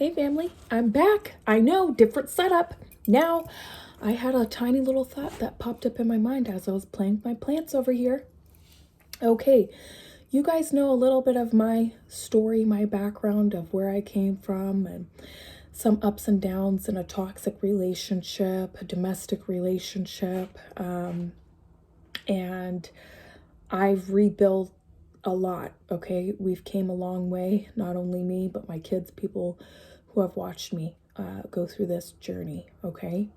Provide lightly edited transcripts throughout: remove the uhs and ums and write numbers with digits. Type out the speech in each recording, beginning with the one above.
Hey family, I'm back. I know, different setup. Now, I had a tiny little thought that popped up in my mind as I was playing with my plants over here. Okay, you guys know a little bit of my story, my background of where I came from, and some ups and downs in a toxic relationship, a domestic relationship, and I've rebuilt a lot. Okay, we've came a long way, not only me but my kids, people who have watched me go through this journey. Okay,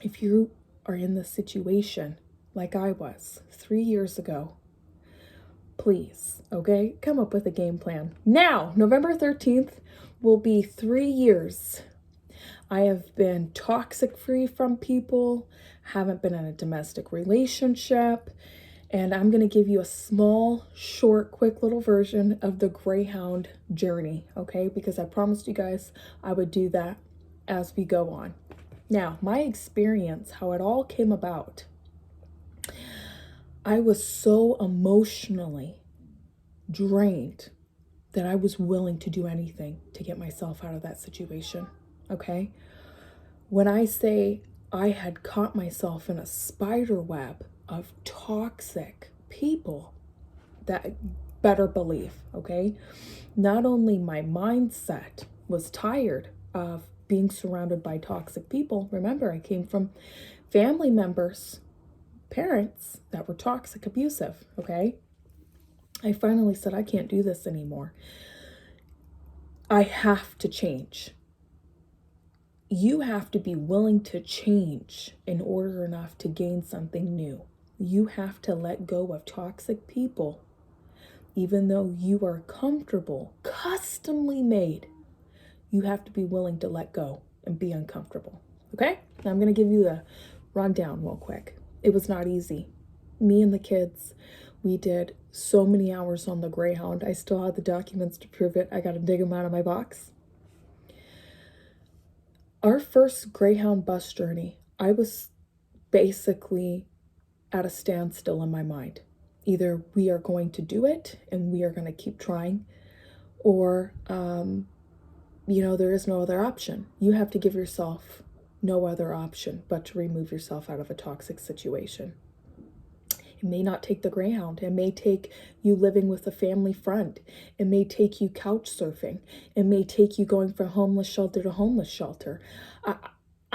if you are in this situation like I was 3 years ago, please, okay, come up with a game plan. Now, November 13th will be 3 years. I have been toxic free from people, haven't been in a domestic relationship, and I'm going to give you a small, short, quick little version of the Greyhound journey, okay? Because I promised you guys I would do that as we go on. Now, my experience, how it all came about, I was so emotionally drained that I was willing to do anything to get myself out of that situation, okay? When I say I had caught myself in a spider web of toxic people, that better believe, okay? Not only my mindset was tired of being surrounded by toxic people. Remember, I came from family members, parents that were toxic, abusive, okay? I finally said, I can't do this anymore. I have to change. You have to be willing to change in order enough to gain something new. You have to let go of toxic people, even though you are comfortable, customly made. You have to be willing to let go and be uncomfortable. Okay? Now I'm going to give you the rundown real quick. It was not easy. Me and the kids, we did so many hours on the Greyhound. I still have the documents to prove it. I got to dig them out of my box. Our first Greyhound bus journey, I was basically at a standstill in my mind. Either we are going to do it and we are going to keep trying, or, there is no other option. You have to give yourself no other option but to remove yourself out of a toxic situation. It may not take the Greyhound. It may take you living with a family friend. It may take you couch surfing. It may take you going from homeless shelter to homeless shelter.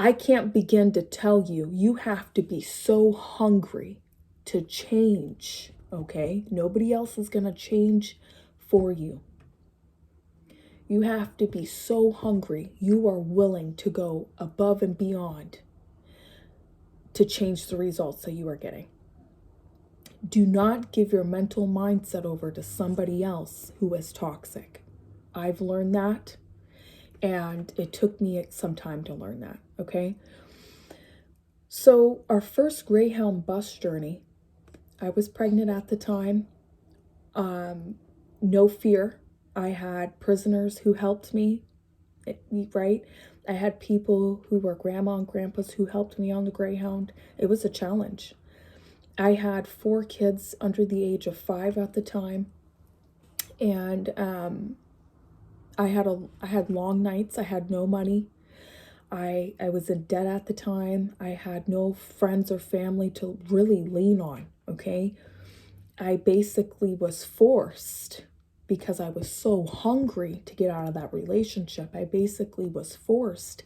I can't begin to tell you. You have to be so hungry to change, okay? Nobody else is going to change for you. You have to be so hungry. You are willing to go above and beyond to change the results that you are getting. Do not give your mental mindset over to somebody else who is toxic. I've learned that, and it took me some time to learn that, okay? So our first Greyhound bus journey, I was pregnant at the time. No fear. I had prisoners who helped me, right? I had people who were grandma and grandpas who helped me on the Greyhound. It was a challenge. I had 4 kids under the age of 5 at the time, and I had long nights. I had no money. I was in debt at the time. I had no friends or family to really lean on, okay? I basically was forced, because I was so hungry to get out of that relationship, I basically was forced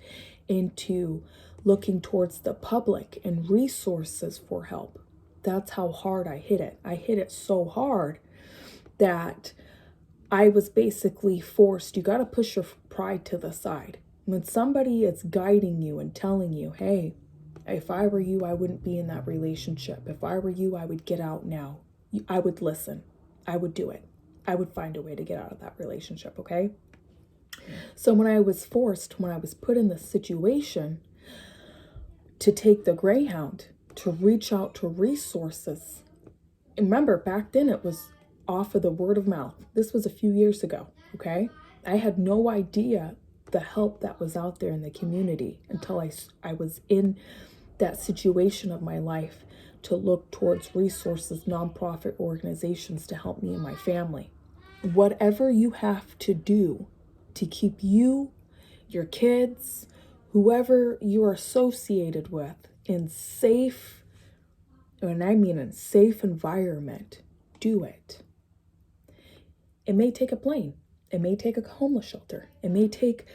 into looking towards the public and resources for help. That's how hard I hit it. I hit it so hard that I was basically forced. You got to push your pride to the side. When somebody is guiding you and telling you, hey, if I were you, I wouldn't be in that relationship. If I were you, I would get out now. I would listen. I would do it. I would find a way to get out of that relationship, okay? So when I was put in this situation to take the Greyhound, to reach out to resources. Remember, back then it was off of the word of mouth. This was a few years ago, okay? I had no idea the help that was out there in the community until I was in that situation of my life to look towards resources, nonprofit organizations to help me and my family. Whatever you have to do to keep you, your kids, whoever you're associated with in safe, and I mean in safe environment, do it. It may take a plane. It may take a homeless shelter. It may take,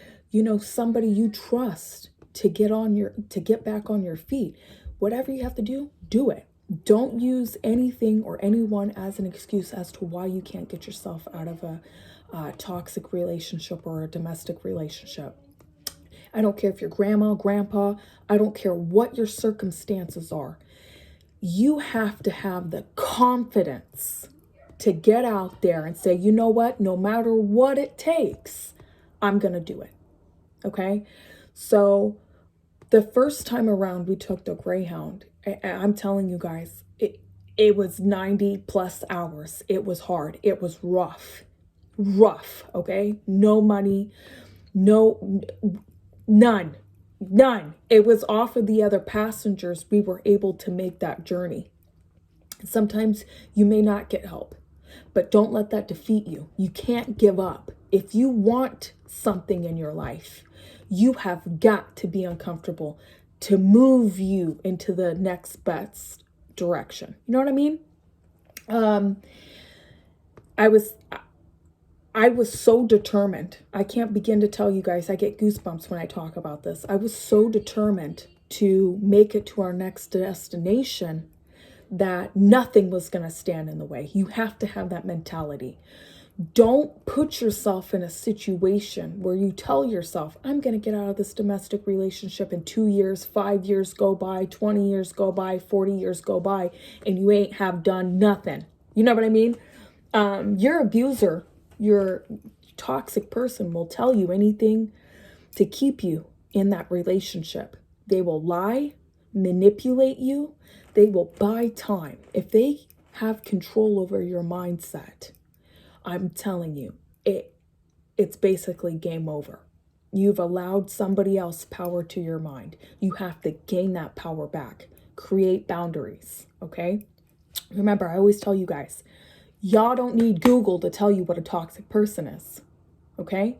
somebody you trust to get back on your feet. Whatever you have to do, do it. Don't use anything or anyone as an excuse as to why you can't get yourself out of a toxic relationship or a domestic relationship. I don't care if you're grandma, grandpa, I don't care what your circumstances are. You have to have the confidence to get out there and say, you know what, no matter what it takes, I'm going to do it. Okay? So the first time around we took the Greyhound, I'm telling you guys, it was 90 plus hours. It was hard. It was rough, okay? No money, none. It was off of the other passengers. We were able to make that journey. Sometimes you may not get help, but don't let that defeat you. You can't give up. If you want something in your life, you have got to be uncomfortable to move you into the next best direction. You know what I mean? I was so determined. I can't begin to tell you guys. I get goosebumps when I talk about this. I was so determined to make it to our next destination that nothing was going to stand in the way. You have to have that mentality. Don't put yourself in a situation where you tell yourself, I'm going to get out of this domestic relationship in 2 years, 5 years go by, 20 years go by, 40 years go by, and you ain't have done nothing. You know what I mean? Your abuser, your toxic person will tell you anything to keep you in that relationship. They will lie, manipulate you. They will buy time. If they have control over your mindset, I'm telling you, it's basically game over. You've allowed somebody else power to your mind. You have to gain that power back. Create boundaries, okay? Remember, I always tell you guys, y'all don't need Google to tell you what a toxic person is, okay?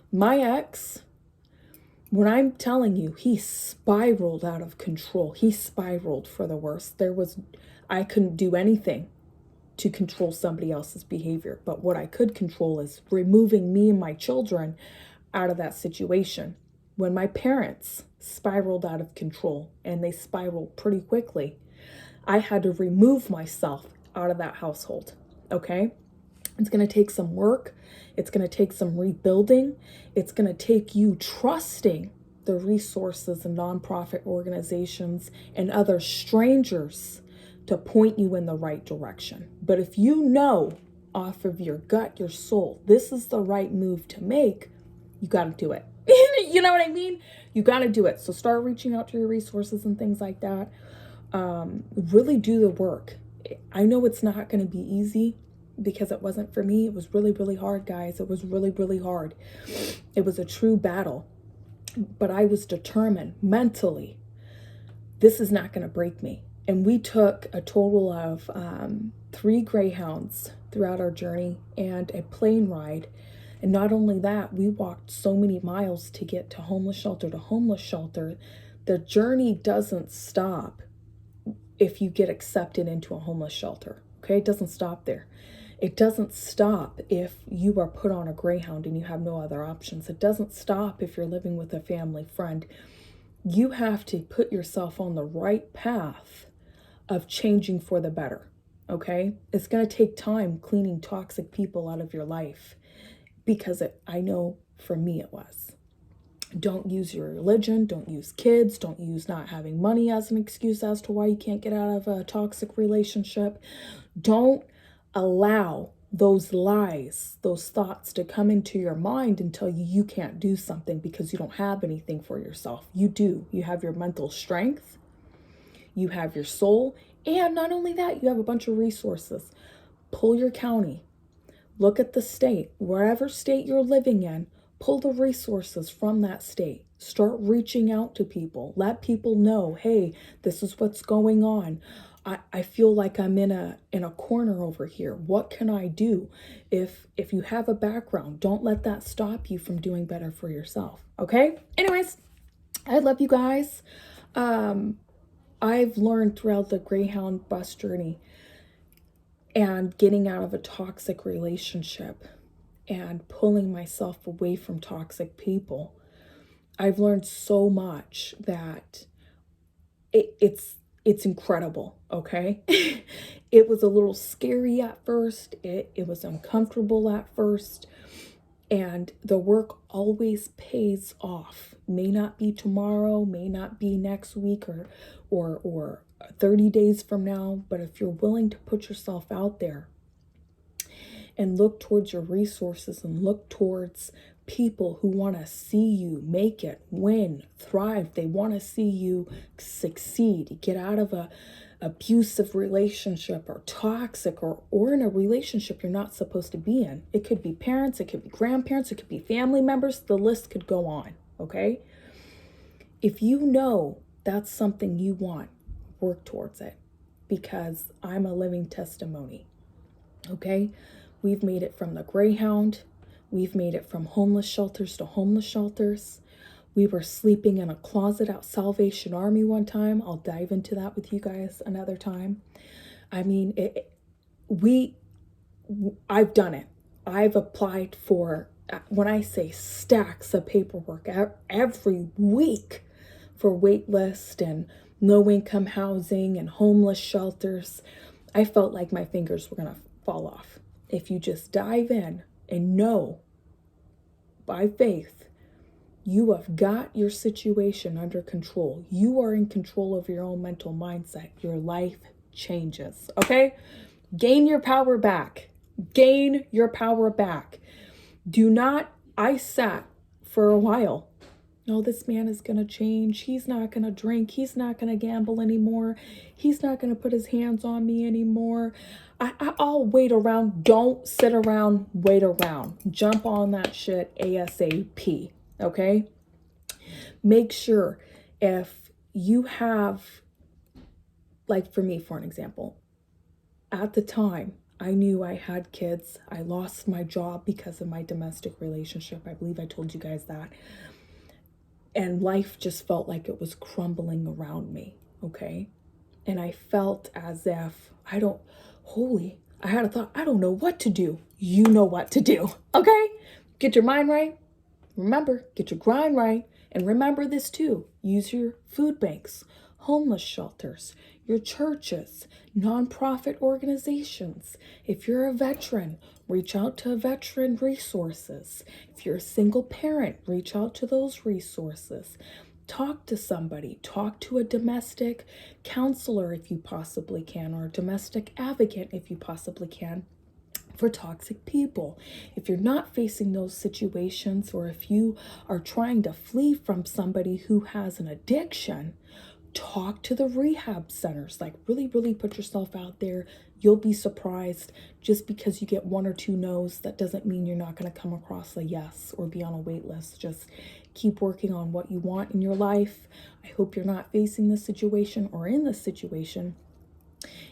My ex, when I'm telling you, he spiraled out of control. He spiraled for the worst. I couldn't do anything to control somebody else's behavior. But what I could control is removing me and my children out of that situation. When my parents spiraled out of control, and they spiraled pretty quickly, I had to remove myself out of that household, okay? It's going to take some work. It's going to take some rebuilding. It's going to take you trusting the resources and nonprofit organizations and other strangers to point you in the right direction. But if you know off of your gut, your soul, this is the right move to make, you got to do it. You know what I mean? You got to do it. So start reaching out to your resources and things like that. Really do the work. I know it's not going to be easy because it wasn't for me. It was really, really hard, guys. It was really, really hard. It was a true battle. But I was determined mentally, this is not going to break me. And we took a total of 3 Greyhounds throughout our journey and a plane ride. And not only that, we walked so many miles to get to homeless shelter to homeless shelter. The journey doesn't stop if you get accepted into a homeless shelter. Okay, it doesn't stop there. It doesn't stop if you are put on a Greyhound and you have no other options. It doesn't stop if you're living with a family friend. You have to put yourself on the right path of changing for the better, okay? It's going to take time cleaning toxic people out of your life because I know for me it was. Don't use your religion, don't use kids, don't use not having money as an excuse as to why you can't get out of a toxic relationship. Don't allow those lies, those thoughts to come into your mind and tell you can't do something because you don't have anything for yourself. You do. You have your mental strength, you have your soul, and not only that, you have a bunch of resources. Pull your county, look at the state, wherever state you're living in, pull the resources from that state. Start reaching out to people. Let people know, hey, this is what's going on. I feel like I'm in a corner over here. What can I do? If you have a background, don't let that stop you from doing better for yourself. Okay? Anyways, I love you guys. I've learned throughout the Greyhound bus journey and getting out of a toxic relationship and pulling myself away from toxic people. I've learned so much that it's incredible, okay? It was a little scary at first. It was uncomfortable at first. And the work always pays off. May not be tomorrow, may not be next week or 30 days from now, but if you're willing to put yourself out there and look towards your resources and look towards people who want to see you make it, win, thrive. They want to see you succeed, get out of a abusive relationship or toxic or in a relationship you're not supposed to be in. It could be parents, it could be grandparents, it could be family members. The list could go on, okay? If you know that's something you want, work towards it, because I'm a living testimony, okay? We've made it from the Greyhound. We've made it from homeless shelters to homeless shelters. We were sleeping in a closet at Salvation Army one time. I'll dive into that with you guys another time. I mean, I've done it. I've applied for, when I say stacks of paperwork every week for wait list and low income housing and homeless shelters. I felt like my fingers were going to fall off. If you just dive in and know by faith, you have got your situation under control. You are in control of your own mental mindset. Your life changes, okay? Gain your power back. Gain your power back. I sat for a while. No, this man is going to change. He's not going to drink. He's not going to gamble anymore. He's not going to put his hands on me anymore. I'll wait around. Don't sit around. Wait around. Jump on that shit ASAP. Okay? Make sure if you have, like for me, for an example, at the time, I knew I had kids. I lost my job because of my domestic relationship. I believe I told you guys that. And life just felt like it was crumbling around me, okay? And I felt as if I had a thought, I don't know what to do. You know what to do, okay? Get your mind right. Remember, get your grind right. And remember this too. Use your food banks, homeless shelters, your churches, nonprofit organizations. If you're a veteran, reach out to veteran resources. If you're a single parent, reach out to those resources. Talk to somebody. Talk to a domestic counselor if you possibly can, or a domestic advocate if you possibly can, for toxic people. If you're not facing those situations, or if you are trying to flee from somebody who has an addiction, talk to the rehab centers. Like really, really put yourself out there. You'll be surprised. Just because you get one or two no's, that doesn't mean you're not going to come across a yes or be on a wait list. Just keep working on what you want in your life. I hope you're not facing this situation or in this situation.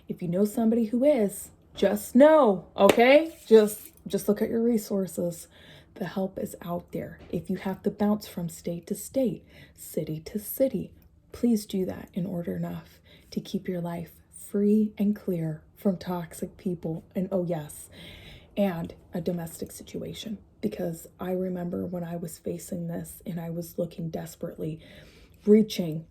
If you know somebody who is, just know, okay? Just look at your resources. The help is out there. If you have to bounce from state to state, city to city, please do that in order enough to keep your life free and clear from toxic people. And oh yes, and a domestic situation. Because I remember when I was facing this and I was looking desperately, reaching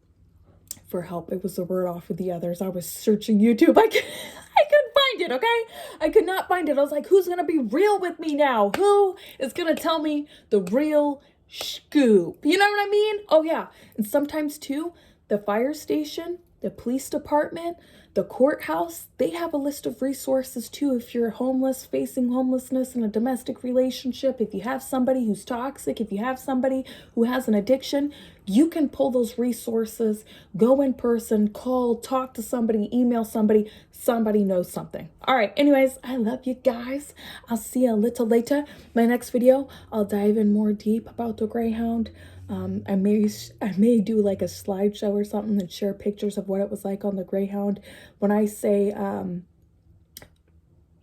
for help. It was the word off of the others. I was searching YouTube. I couldn't find it, okay? I could not find it. I was like, who's going to be real with me now? Who is going to tell me the real scoop? You know what I mean? Oh, yeah. And sometimes, too, the fire station, the police department, the courthouse, they have a list of resources, too. If you're homeless, facing homelessness in a domestic relationship, if you have somebody who's toxic, if you have somebody who has an addiction, you can pull those resources, go in person, call, talk to somebody, email somebody. Somebody knows something. All right. Anyways, I love you guys. I'll see you a little later. My next video, I'll dive in more deep about the Greyhound. I may do like a slideshow or something and share pictures of what it was like on the Greyhound. When I say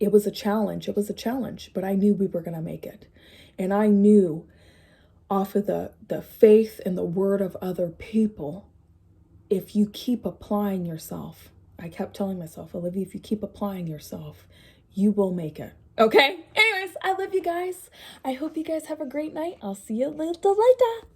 it was a challenge, but I knew we were going to make it. And I knew off of the faith and the word of other people, if you keep applying yourself, I kept telling myself, Olivia, if you keep applying yourself, you will make it. Okay? Anyways, I love you guys. I hope you guys have a great night. I'll see you a little later.